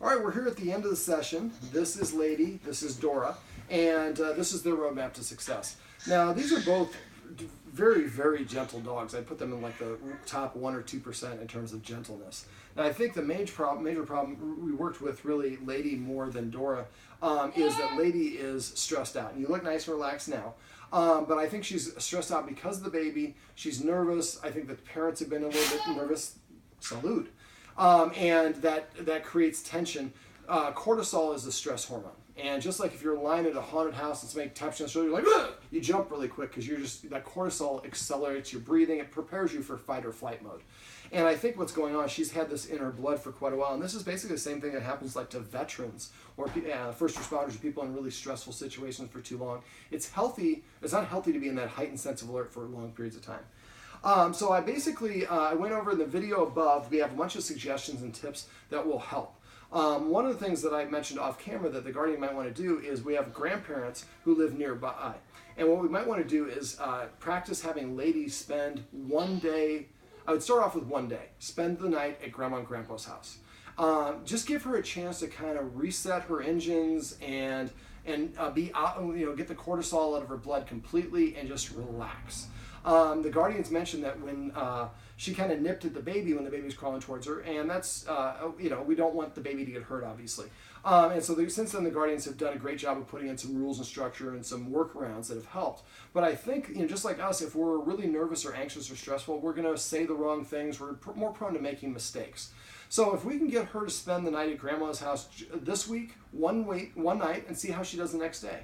All right, we're here at the end of the session. This is Lady, this is Dora, and this is their roadmap to success. Now, these are both very, very gentle dogs. I put them in like the top 1 or 2% in terms of gentleness. Now, I think the major problem we worked with really Lady more than Dora is that Lady is stressed out. And you look nice and relaxed now. But I think she's stressed out because of the baby. She's nervous. I think that the parents have been a little bit nervous. Salute. And that creates tension. Cortisol is the stress hormone. And just like if you're lying at a haunted house and somebody taps you on the shoulder, you're like, ugh! You jump really quick because that cortisol accelerates your breathing. It prepares you for fight or flight mode. And I think what's going on, she's had this in her blood for quite a while. And this is basically the same thing that happens like to veterans or first responders or people in really stressful situations for too long. It's not healthy to be in that heightened sense of alert for long periods of time. So I went over in the video above. We have a bunch of suggestions and tips that will help. One of the things that I mentioned off camera that the guardian might want to do is we have grandparents who live nearby. And what we might want to do is practice having Lady spend one day. I would start off with one day. Spend the night at Grandma and Grandpa's house. Just give her a chance to kind of reset her engines and be out, get the cortisol out of her blood completely and just relax. The guardians mentioned that when she kind of nipped at the baby when the baby was crawling towards her, and that's, we don't want the baby to get hurt, obviously. And so since then, the guardians have done a great job of putting in some rules and structure and some workarounds that have helped. But I think, just like us, if we're really nervous or anxious or stressful, we're going to say the wrong things. We're more prone to making mistakes. So if we can get her to spend the night at Grandma's house this week, one night, and see how she does the next day.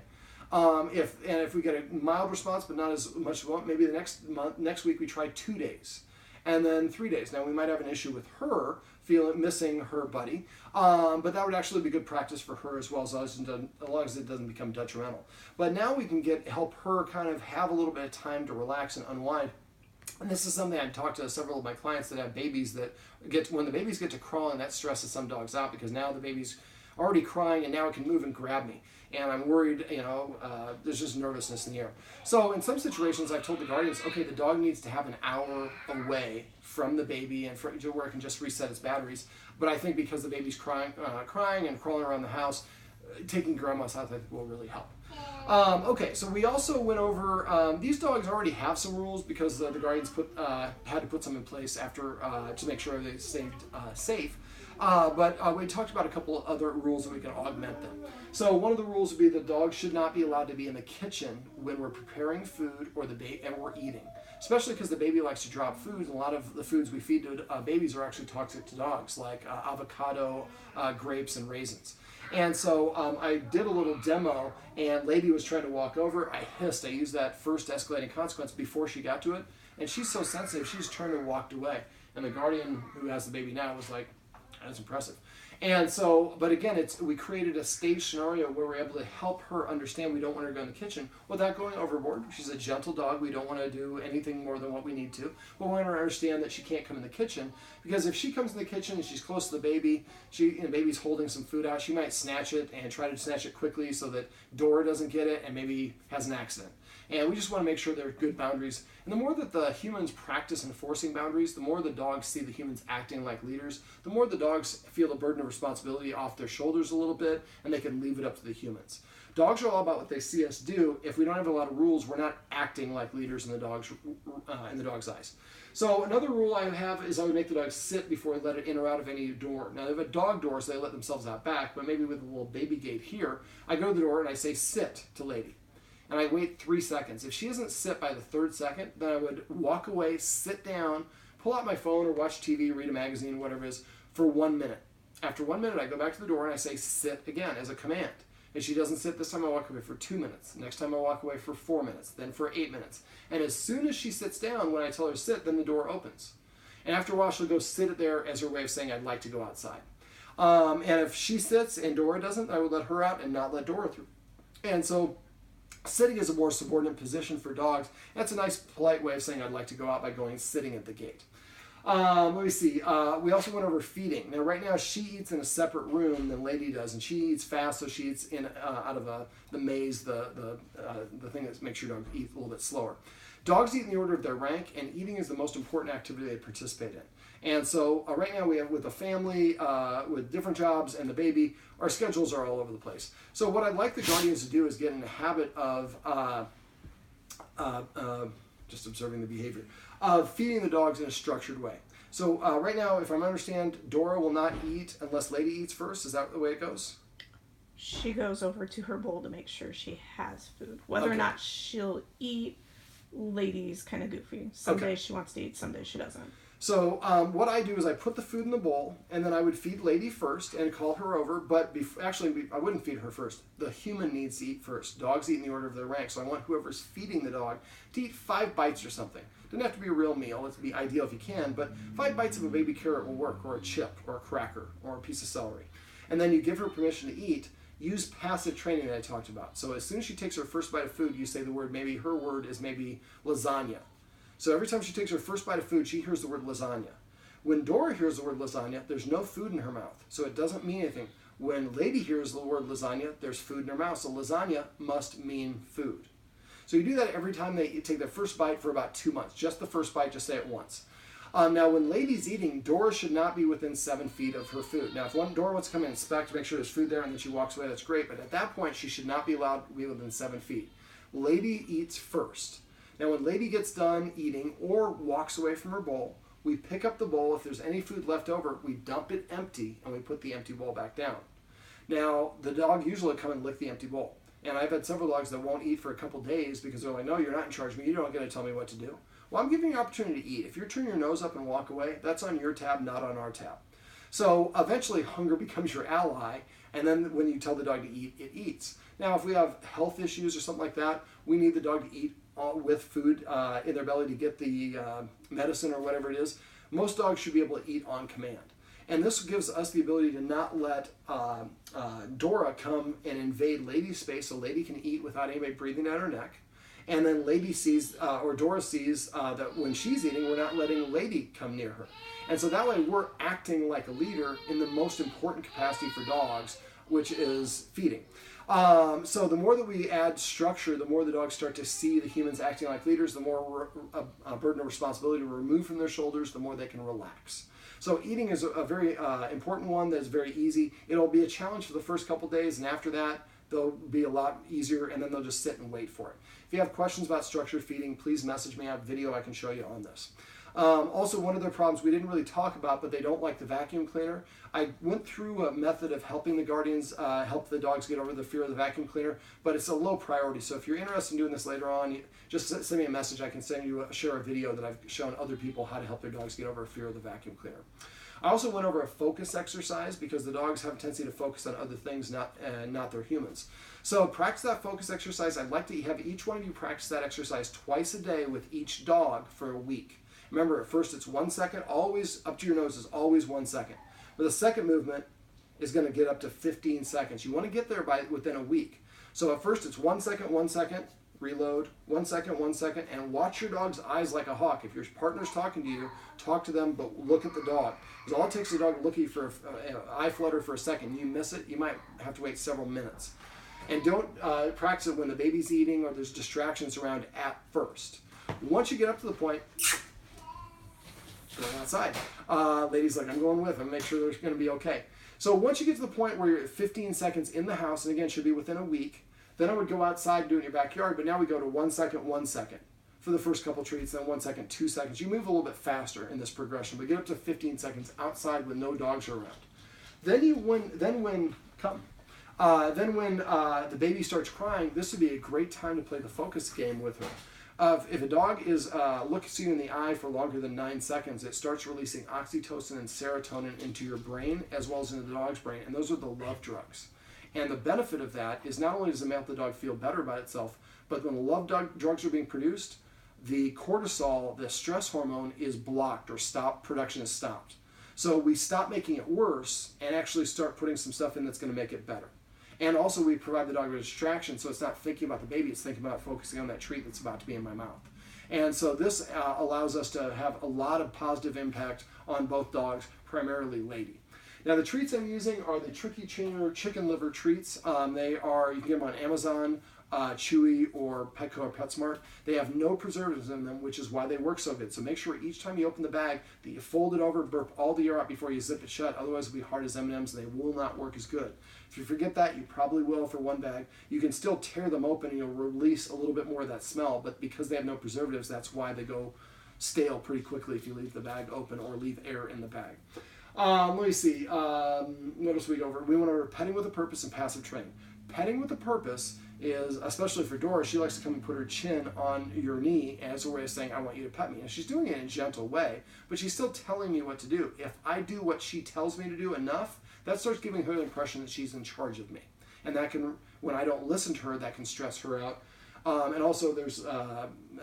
If we get a mild response, but not as much as we want, maybe the next week we try 2 days, and then 3 days. Now we might have an issue with her missing her buddy, but that would actually be good practice for her as well, as long as it doesn't become detrimental. But now we can help her kind of have a little bit of time to relax and unwind. And this is something I've talked to several of my clients that have babies that when the babies get to crawling, that stresses some dogs out because now the baby's already crying and now it can move and grab me. And I'm worried, there's just nervousness in the air. So in some situations, I've told the guardians, okay, the dog needs to have an hour away from the baby and where it can just reset its batteries. But I think because the baby's crying and crawling around the house, taking Grandma's house, I think will really help. Okay, so we also went over, these dogs already have some rules because the guardians had to put some in place after to make sure they stayed safe. But we talked about a couple of other rules that we can augment them. So one of the rules would be the dog should not be allowed to be in the kitchen when we're preparing food and we're eating, especially because the baby likes to drop food. And a lot of the foods we feed to babies are actually toxic to dogs, like avocado, grapes, and raisins. And so I did a little demo, and Lady was trying to walk over. I hissed. I used that first escalating consequence before she got to it. And she's so sensitive, she just turned and walked away. And the guardian who has the baby now was like, that's impressive. And so, but again, we created a stage scenario where we're able to help her understand we don't want her to go in the kitchen without going overboard. She's a gentle dog. We don't want to do anything more than what we need to. But we want her to understand that she can't come in the kitchen, because if she comes in the kitchen and she's close to the baby, the baby's holding some food out, she might snatch it and try to snatch it quickly so that Dora doesn't get it and maybe has an accident. And we just want to make sure there are good boundaries. And the more that the humans practice enforcing boundaries, the more the dogs see the humans acting like leaders, the more the dogs feel the burden of responsibility off their shoulders a little bit, and they can leave it up to the humans. Dogs are all about what they see us do. If we don't have a lot of rules, we're not acting like leaders in the dog's eyes. So another rule I have is I would make the dog sit before I let it in or out of any door. Now, they have a dog door, so they let themselves out back, but maybe with a little baby gate here, I go to the door and I say, sit to Lady. And I wait 3 seconds. If she doesn't sit by the 3rd second, then I would walk away, sit down, pull out my phone or watch TV, read a magazine, whatever it is, for 1 minute. After 1 minute, I go back to the door and I say, sit again as a command. If she doesn't sit this time, I walk away for 2 minutes. Next time, I walk away for 4 minutes, then for 8 minutes. And as soon as she sits down, when I tell her to sit, then the door opens. And after a while, she'll go sit there as her way of saying, I'd like to go outside. And if she sits and Dora doesn't, I would let her out and not let Dora through. And so sitting is a more subordinate position for dogs. That's a nice, polite way of saying I'd like to go out by sitting at the gate. Let me see. We also went over feeding. Now, right now, she eats in a separate room than Lady does, and she eats fast, so she eats out of the maze, the thing that makes your dog eat a little bit slower. Dogs eat in the order of their rank, and eating is the most important activity they participate in. And so right now we have with a family, with different jobs and the baby, our schedules are all over the place. So what I'd like the guardians to do is get in the habit of just observing the behavior, of feeding the dogs in a structured way. So right now, if I understand, Dora will not eat unless Lady eats first. Is that the way it goes? She goes over to her bowl to make sure she has food. Whether or not she'll eat, Lady's kind of goofy. Some days she wants to eat, some days she doesn't. So what I do is I put the food in the bowl, and then I would feed Lady first and call her over. But actually, I wouldn't feed her first. The human needs to eat first. Dogs eat in the order of their rank. So I want whoever's feeding the dog to eat 5 bites or something. Doesn't have to be a real meal. It's be ideal if you can. But 5 bites of a baby carrot will work, or a chip, or a cracker, or a piece of celery. And then you give her permission to eat. Use passive training that I talked about. So as soon as she takes her first bite of food, you say the word, maybe her word is maybe lasagna. So every time she takes her first bite of food, she hears the word lasagna. When Dora hears the word lasagna, there's no food in her mouth. So it doesn't mean anything. When Lady hears the word lasagna, there's food in her mouth. So lasagna must mean food. So you do that every time they take their first bite for about 2 months. Just the first bite, just say it once. Now, when Lady's eating, Dora should not be within 7 feet of her food. Now, if Dora wants to come and inspect, make sure there's food there, and then she walks away, that's great. But at that point, she should not be allowed to be within 7 feet. Lady eats first. Now, when Lady gets done eating or walks away from her bowl, we pick up the bowl. If there's any food left over, we dump it empty, and we put the empty bowl back down. Now, the dog usually will come and lick the empty bowl. And I've had several dogs that won't eat for a couple days because they're like, no, you're not in charge of me. You're not going to tell me what to do. Well, I'm giving you an opportunity to eat. If you turn your nose up and walk away, that's on your tab, not on our tab. So eventually, hunger becomes your ally, and then when you tell the dog to eat, it eats. Now, if we have health issues or something like that, we need the dog to eat with food in their belly to get the medicine or whatever it is. Most dogs should be able to eat on command. And this gives us the ability to not let Dora come and invade Lady's space so Lady can eat without anybody breathing down her neck. And then Lady sees, or Dora sees that when she's eating, we're not letting Lady come near her. And so that way we're acting like a leader in the most important capacity for dogs, which is feeding. So the more that we add structure, the more the dogs start to see the humans acting like leaders, the more a burden of responsibility to remove from their shoulders, the more they can relax. So eating is a very important one that's very easy. It'll be a challenge for the first couple days, and after that, they'll be a lot easier, and then they'll just sit and wait for it. If you have questions about structured feeding, please message me. I have a video I can show you on this. Also, one of their problems we didn't really talk about, but they don't like the vacuum cleaner. I went through a method of helping the guardians help the dogs get over the fear of the vacuum cleaner, but it's a low priority. So if you're interested in doing this later on, just send me a message. I can share a video that I've shown other people how to help their dogs get over a fear of the vacuum cleaner. I also went over a focus exercise because the dogs have a tendency to focus on other things, not their humans. So practice that focus exercise. I'd like to have each one of you practice that exercise twice a day with each dog for a week. Remember, at first it's 1 second. Always up to your nose is always 1 second. But the second movement is going to get up to 15 seconds. You want to get there within a week. So at first it's 1 second, reload, 1 second, and watch your dog's eyes like a hawk. If your partner's talking to you, talk to them, but look at the dog. Because all it takes is a dog to look at you for an eye flutter for a second. You miss it, you might have to wait several minutes. And don't practice it when the baby's eating or there's distractions around at first. Once you get up to the point, going outside. Lady's like, I'm going with them, make sure they're going to be okay. So once you get to the point where you're at 15 seconds in the house, and again, should be within a week, then I would go outside and do it in your backyard, but now we go to 1 second for the first couple treats, then 1 second, 2 seconds. You move a little bit faster in this progression, but get up to 15 seconds outside when no dogs are around. Then when the baby starts crying, this would be a great time to play the focus game with her. If a dog is looks you in the eye for longer than 9 seconds, it starts releasing oxytocin and serotonin into your brain as well as into the dog's brain, and those are the love drugs. And the benefit of that is not only does it make the dog feel better about itself, but when the love drugs are being produced, the cortisol, the stress hormone, is blocked or stopped. Production is stopped. So we stop making it worse and actually start putting some stuff in that's going to make it better. And also we provide the dog with a distraction, so it's not thinking about the baby, it's thinking about focusing on that treat that's about to be in my mouth. And so this allows us to have a lot of positive impact on both dogs, primarily Lady. Now the treats I'm using are the Tricky Trainer chicken liver treats. You can get them on Amazon. Chewy or Petco or PetSmart, they have no preservatives in them, which is why they work so good. So make sure each time you open the bag that you fold it over, burp all the air out before you zip it shut. Otherwise, it'll be hard as M&Ms and they will not work as good. If you forget that, you probably will for one bag. You can still tear them open and you'll release a little bit more of that smell, but because they have no preservatives, that's why they go stale pretty quickly if you leave the bag open or leave air in the bag. Let me see. What else we go over? We went over petting with a purpose and passive training. Petting with a purpose is, especially for Dora, she likes to come and put her chin on your knee as a way of saying, I want you to pet me. And she's doing it in a gentle way, but she's still telling me what to do. If I do what she tells me to do enough, that starts giving her the impression that she's in charge of me. And that can, when I don't listen to her, that can stress her out. And also there's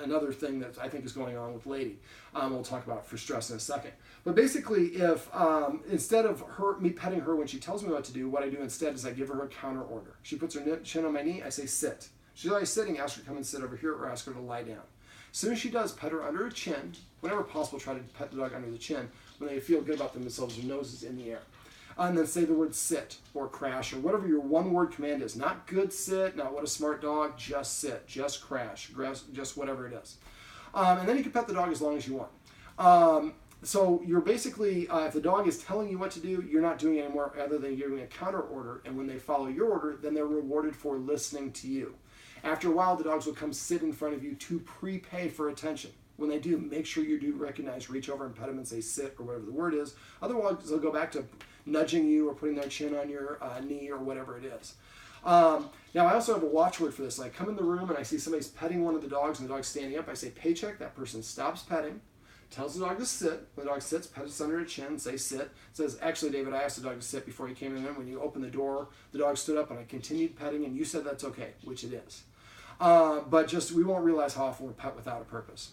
another thing that I think is going on with Lady. We'll talk about for stress in a second. But basically, if instead of me petting her when she tells me what to do, what I do instead is I give her a counter order. She puts her chin on my knee, I say sit. She's always sitting, ask her to come and sit over here or ask her to lie down. As soon as she does, pet her under her chin. Whenever possible, try to pet the dog under the chin when they feel good about themselves, their nose is in the air. And then say the word sit or crash or whatever your one-word command is. Not good sit, not what a smart dog, just sit, just crash, just whatever it is. And then you can pet the dog as long as you want. So you're basically, if the dog is telling you what to do, you're not doing any more other than giving a counter order. And when they follow your order, then they're rewarded for listening to you. After a while, the dogs will come sit in front of you to prepay for attention. When they do, make sure you do recognize, reach over and pet them and say sit or whatever the word is. Otherwise, they'll go back to nudging you or putting their chin on your knee or whatever it is. Now, I also have a watchword for this. Like, come in the room and I see somebody's petting one of the dogs and the dog's standing up. I say, paycheck. That person stops petting, tells the dog to sit. When the dog sits, pet it under its chin, say sit. It says, actually, David, I asked the dog to sit before you came in. When you opened the door, the dog stood up and I continued petting and you said that's okay, which it is. But just, we won't realize how often we're pet without a purpose.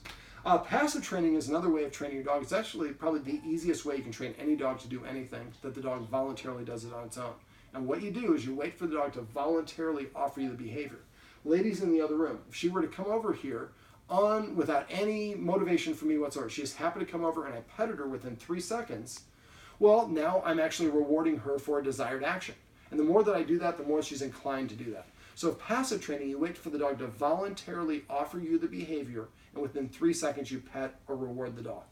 Passive training is another way of training your dog. It's actually probably the easiest way you can train any dog to do anything, that the dog voluntarily does it on its own. And what you do is you wait for the dog to voluntarily offer you the behavior. Lady's in the other room. If she were to come over here without any motivation from me whatsoever, she just happened to come over and I petted her within 3 seconds, well, now I'm actually rewarding her for a desired action. And the more that I do that, the more she's inclined to do that. So with passive training, you wait for the dog to voluntarily offer you the behavior, and within 3 seconds you pet or reward the dog.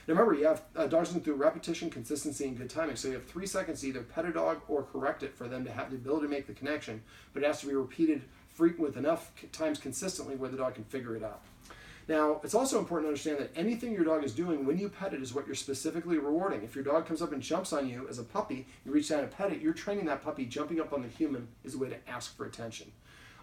Now remember, you have dogs through repetition, consistency, and good timing. So you have 3 seconds to either pet a dog or correct it for them to have the ability to make the connection, but it has to be repeated with enough times consistently where the dog can figure it out. Now, it's also important to understand that anything your dog is doing when you pet it is what you're specifically rewarding. If your dog comes up and jumps on you as a puppy, you reach down and pet it, you're training that puppy. Jumping up on the human is a way to ask for attention.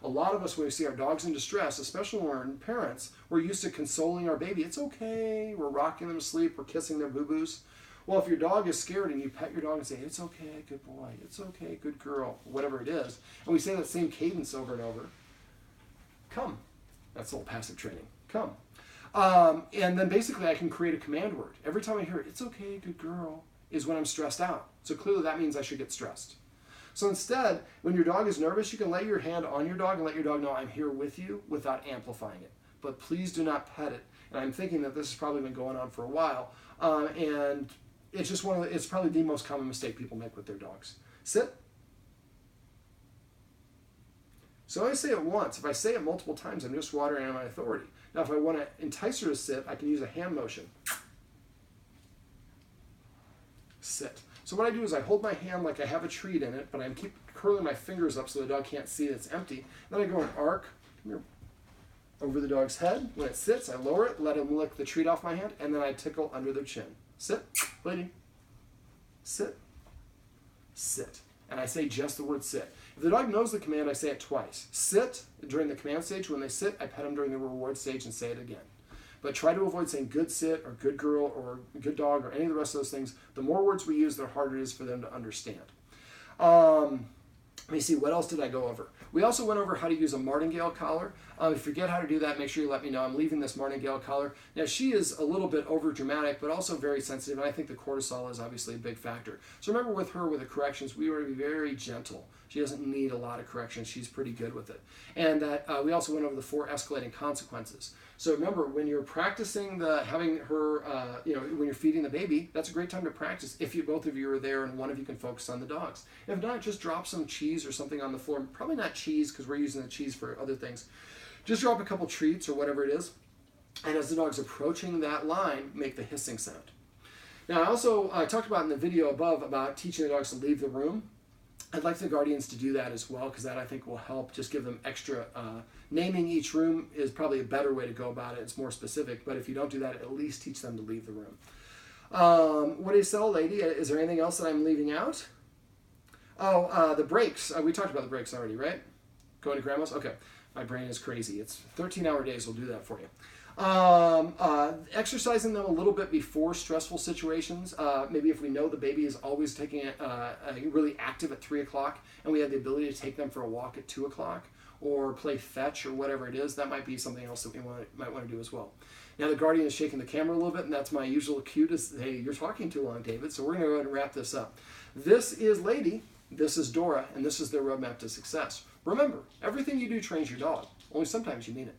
A lot of us, when we see our dogs in distress, especially when we're parents, we're used to consoling our baby. It's okay. We're rocking them to sleep. We're kissing their boo-boos. Well, if your dog is scared and you pet your dog and say, it's okay, good boy, it's okay, good girl, whatever it is, and we say that same cadence over and over, come. That's a little passive training. Come. And then basically I can create a command word. Every time I hear it, it's okay, good girl, is when I'm stressed out. So clearly that means I should get stressed. So instead, when your dog is nervous, you can lay your hand on your dog and let your dog know I'm here with you without amplifying it. But please do not pet it. And I'm thinking that this has probably been going on for a while. And it's just it's probably the most common mistake people make with their dogs. Sit. So I say it once. If I say it multiple times, I'm just watering on my authority. Now, if I want to entice her to sit, I can use a hand motion. Sit. So what I do is I hold my hand like I have a treat in it, but I keep curling my fingers up so the dog can't see that it's empty. Then I go and arc over the dog's head. When it sits, I lower it, let him lick the treat off my hand, and then I tickle under their chin. Sit, lady. Sit. Sit. And I say just the word sit. If the dog knows the command, I say it twice. Sit during the command stage. When they sit, I pet them during the reward stage and say it again. But try to avoid saying good sit or good girl or good dog or any of the rest of those things. The more words we use, the harder it is for them to understand. Let me see, what else did I go over? We also went over how to use a martingale collar. If you forget how to do that, make sure you let me know. I'm leaving this martingale collar. Now, she is a little bit over dramatic, but also very sensitive, and I think the cortisol is obviously a big factor. So remember with her, with the corrections, we were to be very gentle. She doesn't need a lot of corrections. She's pretty good with it. And that we also went over the 4 escalating consequences. So remember, when you're practicing having her, when you're feeding the baby, that's a great time to practice if both of you are there and one of you can focus on the dogs. If not, just drop some cheese or something on the floor. Probably not cheese because we're using the cheese for other things. Just drop a couple treats or whatever it is. And as the dog's approaching that line, make the hissing sound. Now, I also talked about in the video above about teaching the dogs to leave the room. I'd like the guardians to do that as well, because that I think will help just give them extra. Naming each room is probably a better way to go about it. It's more specific, but if you don't do that, at least teach them to leave the room. What do you sell, lady? Is there anything else that I'm leaving out? Oh, the breaks. We talked about the breaks already, right? Going to grandma's? Okay. My brain is crazy. It's 13-hour days will do that for you. Exercising them a little bit before stressful situations. Maybe if we know the baby is always taking really active at 3 o'clock and we have the ability to take them for a walk at 2 o'clock or play fetch or whatever it is, that might be something else that we might want to do as well. Now the guardian is shaking the camera a little bit, and that's my usual cue to say, hey, you're talking too long, David, so we're going to go ahead and wrap this up. This is Lady, this is Dora, and this is their roadmap to success. Remember, everything you do trains your dog, only sometimes you mean it.